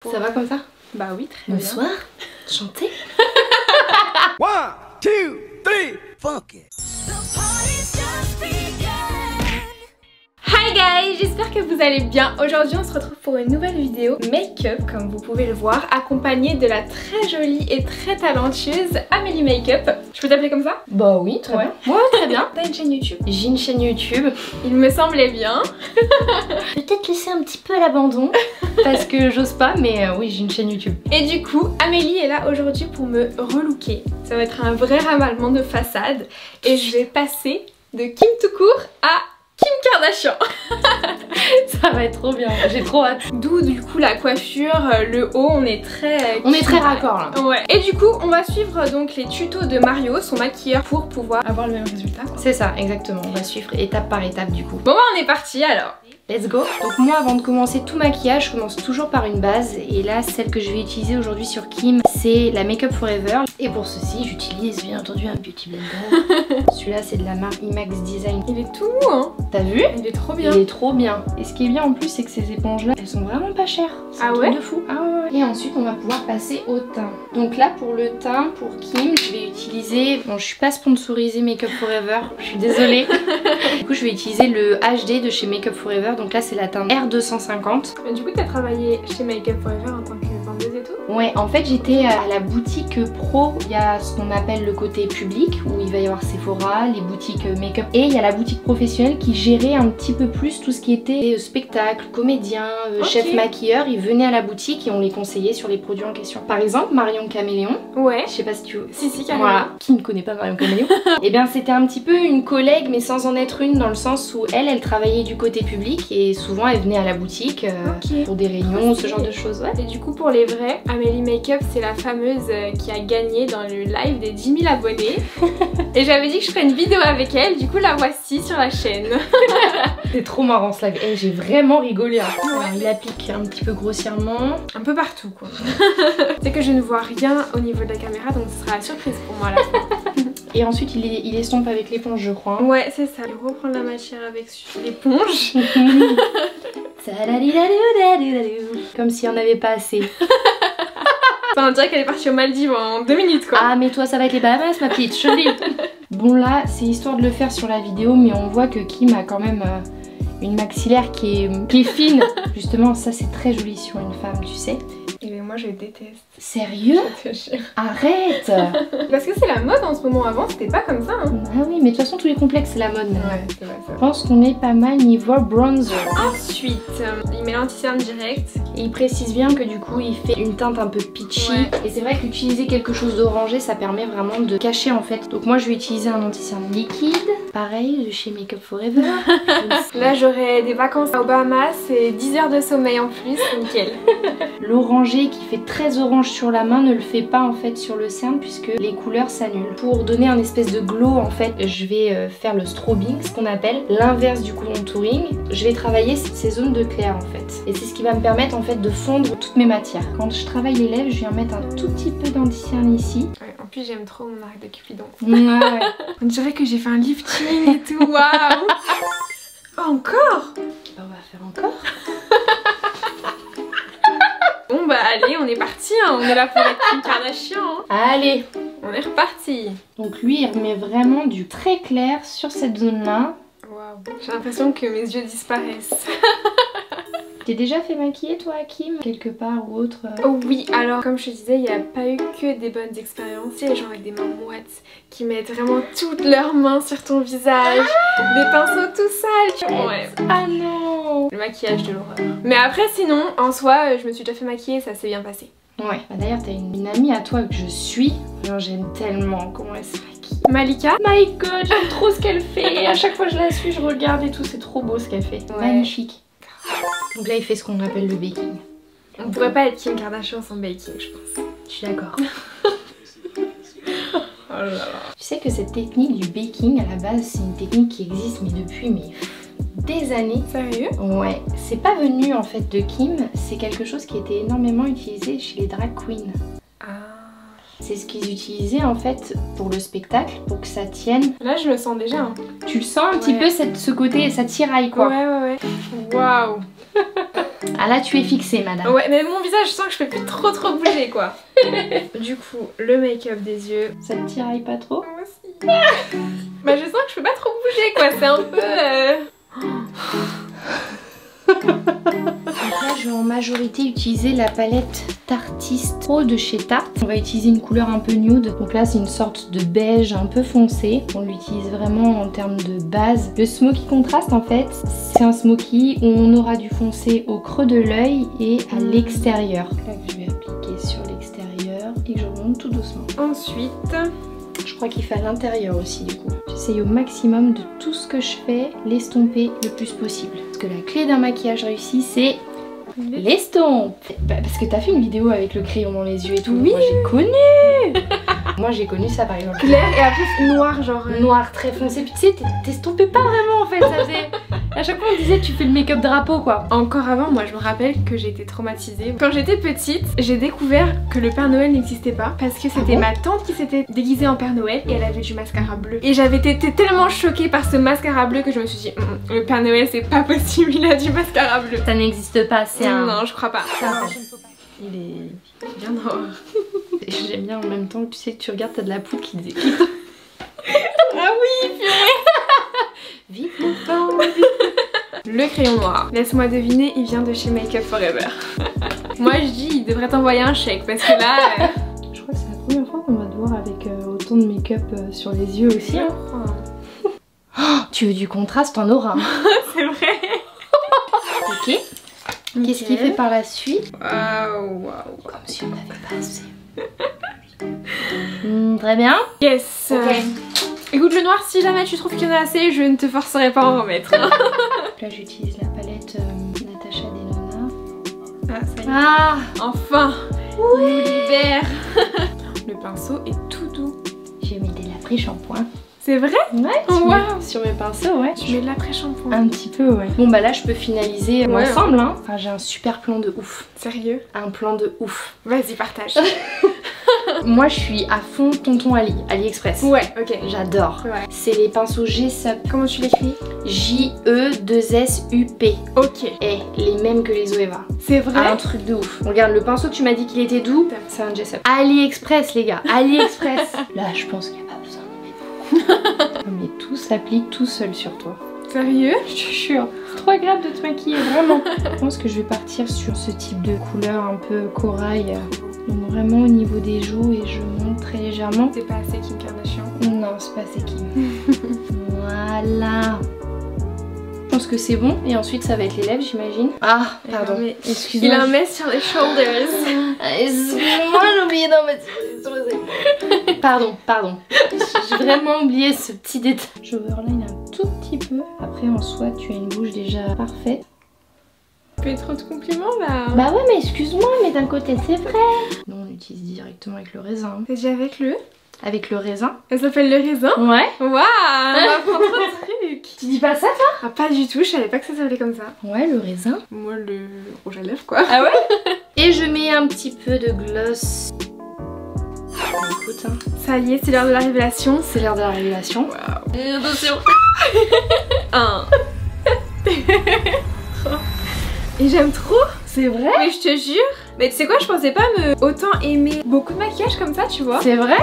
Ça va comme ça? Bah oui, très bien. Bonsoir. Chantez. 1, 2, 3, fuck it. Hi guys, j'espère que vous allez bien. Aujourd'hui on se retrouve pour une nouvelle vidéo make-up, comme vous pouvez le voir, accompagnée de la très jolie et très talentueuse Amélie Makeup. Je peux t'appeler comme ça? Bah oui, très bien. Ouais, très bien. T'as une chaîne YouTube? J'ai une chaîne YouTube. Il me semblait bien. Peut-être laisser un petit peu à l'abandon parce que j'ose pas, mais oui, j'ai une chaîne YouTube. Et du coup, Amélie est là aujourd'hui pour me relooker. Ça va être un vrai ravalement de façade et je vais passer de Kim tout court à Kim Kardashian. Ça va être trop bien, j'ai trop hâte. D'où du coup la coiffure, le haut, on est très raccord là. Ouais. Et du coup on va suivre donc les tutos de Mario, son maquilleur, pour pouvoir avoir le même résultat. C'est ça, exactement, on va suivre étape par étape du coup. Bon bah on est parti alors. Let's go. Donc moi avant de commencer tout maquillage, je commence toujours par une base. Et là celle que je vais utiliser aujourd'hui sur Kim, c'est la Make Up Forever. Et pour ceci j'utilise bien entendu un Beauty Blender. Celui-là c'est de la marque IMAX Design. Il est tout mou hein. T'as vu? Il est trop bien. Il est trop bien. Et ce qui est bien en plus c'est que ces éponges là, elles sont vraiment pas chères. C'est un truc de fou. Ah ouais. Et ensuite on va pouvoir passer au teint. Donc là pour le teint, pour Kim, je vais utiliser... Bon je suis pas sponsorisée Make Up Forever, je suis désolée. Du coup je vais utiliser le HD de chez Make Up Forever. Donc là c'est la teinte R250. Mais du coup t'as travaillé chez Make Up Forever en tant que vendeuse et tout? Ouais, en fait j'étais à la boutique pro. Il y a ce qu'on appelle le côté public où il va y avoir Sephora, les boutiques make-up, et il y a la boutique professionnelle qui gérait un petit peu plus tout ce qui était spectacle, comédien, chef maquilleur. Ils venaient à la boutique et on les conseillait sur les produits en question. Par exemple Marion Caméléon. Ouais. Je sais pas si tu... Si carrément. Voilà. Qui ne connaît pas Marion Caméléon? Et bien c'était un petit peu une collègue mais sans en être une, dans le sens où elle travaillait du côté public et souvent elle venait à la boutique pour des réunions, ce genre de choses. Ouais. Et du coup pour les vrais, Amélie Makeup c'est la fameuse qui a gagné dans le live des 10 000 abonnés. Et j'avais dit que je ferais une vidéo avec elle, du coup la voici sur la chaîne. C'est trop marrant ce live. Hey, j'ai vraiment rigolé. Hein. Alors, il applique un petit peu grossièrement. Un peu partout quoi. C'est que je ne vois rien au niveau de la caméra, donc ce sera la surprise pour moi à la fin. Et ensuite il estompe avec l'éponge je crois. Ouais c'est ça. Il reprend la matière avec l'éponge. Comme s'il n'y en avait pas assez. Enfin, on dirait qu'elle est partie aux Maldives en 2 minutes quoi. Ah mais toi ça va être les Bahamas ma petite, je te dis. Bon là c'est histoire de le faire sur la vidéo, mais on voit que Kim a quand même une maxillaire qui est fine. Justement ça c'est très joli sur une femme tu sais. Et bien moi je déteste. Sérieux? Arrête. Parce que c'est la mode en ce moment, avant c'était pas comme ça hein. Ah oui mais de toute façon tous les complexes c'est la mode. Ouais c'est vrai ça. Je pense qu'on est pas mal niveau bronzer. Ensuite il met l'anti-cerne direct. Et il précise bien que du coup il fait une teinte un peu peachy. Ouais. Et c'est vrai qu'utiliser quelque chose d'orangé ça permet vraiment de cacher en fait. Donc moi je vais utiliser un anti-cerne liquide. Pareil de chez Make Up Forever. Là j'aurai des vacances aux Bahamas et 10 heures de sommeil en plus, nickel. L'orangé qui fait très orange sur la main ne le fait pas en fait sur le cerne puisque les couleurs s'annulent. Pour donner un espèce de glow en fait je vais faire le strobing, ce qu'on appelle l'inverse du contouring. Je vais travailler ces zones de clair en fait. Et c'est ce qui va me permettre en fait de fondre toutes mes matières. Quand je travaille les lèvres je viens mettre un tout petit peu d'anti-cerne ici. Ouais, en plus j'aime trop mon arc de Cupidon. Ouais. On dirait que j'ai fait un lifting et tout, waouh. Oh, encore? On va faire encore. Bon bah allez on est parti hein. On est là pour être Kim Kardashian hein. Allez. On est reparti. Donc lui il remet vraiment du très clair sur cette zone là. Waouh. J'ai l'impression que mes yeux disparaissent. T'es déjà fait maquiller toi Kim quelque part ou autre? Oh oui, alors comme je te disais, il n'y a pas eu que des bonnes expériences. Il y a des gens avec des mains moites qui mettent vraiment toutes leurs mains sur ton visage, des pinceaux tout sales. Ouais. Ah non. Le maquillage de l'horreur. Mais après sinon, en soi, je me suis déjà fait maquiller et ça s'est bien passé. Ouais. Bah, d'ailleurs t'as une amie à toi que je suis. Genre j'aime tellement comment elle se maquille. Malika. My god, j'aime trop ce qu'elle fait. À chaque fois que je la suis, je regarde et tout, c'est trop beau ce qu'elle fait. Ouais. Magnifique. Donc là il fait ce qu'on appelle le baking. On pourrait pas être Kim Kardashian sans baking je pense. Je suis d'accord. Oh là là. Tu sais que cette technique du baking à la base c'est une technique qui existe mais depuis des années. Sérieux? Ouais. C'est pas venu en fait de Kim, c'est quelque chose qui était énormément utilisé chez les drag queens. C'est ce qu'ils utilisaient en fait pour le spectacle, pour que ça tienne. Là je le sens déjà hein. Tu le sens un petit peu ce côté, ça tiraille quoi. Ouais. Waouh. Ah là tu es fixée madame. Ouais mais mon visage je sens que je peux plus trop bouger quoi. Du coup le make-up des yeux. Ça te tiraille pas trop? Moi aussi. Bah je sens que je peux pas trop bouger quoi, c'est un peu... Donc là je vais en majorité utiliser la palette Tartiste Pro de chez Tarte. On va utiliser une couleur un peu nude. Donc là c'est une sorte de beige un peu foncé. On l'utilise vraiment en termes de base. Le smoky contraste en fait c'est un smoky où on aura du foncé au creux de l'œil et à l'extérieur. Là que je vais appliquer sur l'extérieur et que je remonte tout doucement. Ensuite... Je crois qu'il fait à l'intérieur aussi du coup. J'essaye au maximum de tout ce que je fais l'estomper le plus possible. Parce que la clé d'un maquillage réussi c'est l'estompe. Parce que t'as fait une vidéo avec le crayon dans les yeux et tout. Oui. Moi j'ai connu. Moi j'ai connu ça par exemple. Clair et après noir genre... Noir très foncé. Puis tu sais t'estompais pas vraiment en fait. Ça faisait... À chaque fois on disait tu fais le make-up drapeau quoi. Encore avant moi je me rappelle que j'ai été traumatisée. Quand j'étais petite j'ai découvert que le Père Noël n'existait pas. Parce que c'était ma tante qui s'était déguisée en Père Noël et elle avait du mascara bleu. Et j'avais été tellement choquée par ce mascara bleu que je me suis dit le Père Noël c'est pas possible, il a du mascara bleu. Ça n'existe pas, c'est un... Non je crois pas. Il est Bien noir. J'aime bien en même temps que tu sais que tu regardes t'as de la poudre qui dit... Ah oui purée. Vite mon temps. Le crayon noir. Laisse-moi deviner, il vient de chez Make Up Forever. Moi je dis il devrait t'envoyer un chèque parce que là... Je crois que c'est la première fois qu'on va te voir avec autant de make-up sur les yeux aussi. Hein. Oh, tu veux du contraste, t'en auras. C'est vrai. Ok. Qu'est-ce qu'il fait par la suite? Waouh. Comme si on n'avait pas assez. Très bien. Yes. Ok. Écoute le noir, si jamais tu trouves qu'il y en a assez, je ne te forcerai pas à en remettre. Là j'utilise la palette Natasha Denona. Ah ça y est. Ah, Enfin. Oui. On nous libère. Le pinceau est tout doux. j'ai mis de l'après-shampoing. C'est vrai? Ouais, Waouh. sur mes pinceaux, ouais. Tu mets de l'après-shampoing. Un petit peu, ouais. Bon bah là je peux finaliser Ouais. ensemble, hein. Enfin j'ai un super plan de ouf. Sérieux? Un plan de ouf. Vas-y partage. Moi je suis à fond Tonton Ali, AliExpress. Ouais, ok. J'adore. Ouais. C'est les pinceaux G-Sup. Comment tu l'écris? J-E-2-S-U-P. Ok. Et les mêmes que les Zoeva. C'est vrai? Un truc de ouf. Regarde le pinceau que tu m'as dit qu'il était doux, c'est un G-Sup. AliExpress les gars, AliExpress. Là je pense qu'il n'y a pas besoin de mettre beaucoup. Mais tout s'applique tout seul sur toi. Sérieux? Je te jure. C'est trop agréable de te maquiller, vraiment. Je pense que je vais partir sur ce type de couleur un peu corail. Donc vraiment au niveau des joues et je monte très légèrement. C'est pas assez Kim Kardashian. Non, c'est pas assez Kim. Voilà. Je pense que c'est bon et ensuite ça va être les lèvres j'imagine. Ah, pardon. Mais excuse-moi. il a un mess sur les shoulders. Excuse-moi, j'ai oublié d'en mettre sur les épaules. Pardon. J'ai vraiment oublié ce petit détail. J'overline un tout petit peu. Après en soi tu as une bouche déjà parfaite. Tu fais trop de compliments là. Bah ouais mais excuse-moi mais d'un côté c'est vrai. Non on utilise directement avec le raisin. T'es déjà avec le? Avec le raisin. Elle s'appelle le raisin? Ouais. Waouh, on apprend trop de trucs. Tu dis pas ça toi? Ah pas du tout, je savais pas que ça s'appelait comme ça. Ouais le raisin. Moi le rouge à lèvres quoi. Ah ouais? Et je mets un petit peu de gloss. Écoute hein. Ça y est, c'est l'heure de la révélation. C'est l'heure de la révélation. Waouh. Attention. 1. Et j'aime trop. C'est vrai? Mais je te jure. Mais tu sais quoi, je pensais pas autant aimer beaucoup de maquillage comme ça, tu vois. C'est vrai?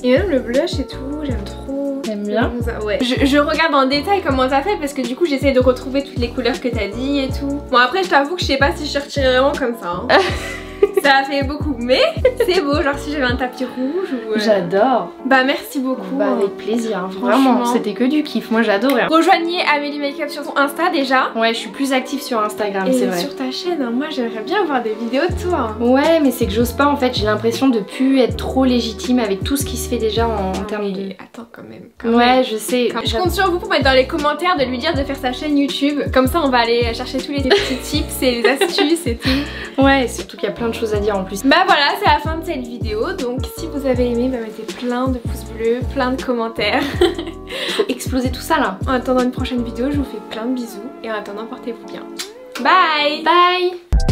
Et même le blush et tout, j'aime trop. T'aimes bien? Ouais. Je regarde en détail comment t'as fait parce que du coup j'essaie de retrouver toutes les couleurs que t'as dit et tout. Bon après je t'avoue que je sais pas si je retirais vraiment comme ça. Hein. Ça a fait beaucoup, mais c'est beau, genre si j'avais un tapis rouge ou... J'adore. Bah merci beaucoup. Bah avec plaisir, vraiment, c'était que du kiff, moi j'adorais. Rejoignez Amélie Makeup sur son Insta déjà. Ouais, je suis plus active sur Instagram, c'est vrai. Et sur ta chaîne, hein, moi j'aimerais bien voir des vidéos de toi. Ouais, mais c'est que j'ose pas en fait, j'ai l'impression de plus être trop légitime avec tout ce qui se fait déjà en termes de... Attends quand même. Ouais, je sais. Je compte sur vous pour mettre dans les commentaires de lui dire de faire sa chaîne YouTube. Comme ça on va aller chercher tous les petits tips et les astuces et tout. Ouais, surtout qu'il y a plein de choses à dire en plus. Bah voilà, c'est la fin de cette vidéo. Donc si vous avez aimé, bah mettez plein de pouces bleus, plein de commentaires. Faut exploser tout ça là. En attendant une prochaine vidéo, je vous fais plein de bisous. Et en attendant, portez-vous bien. Bye! Bye!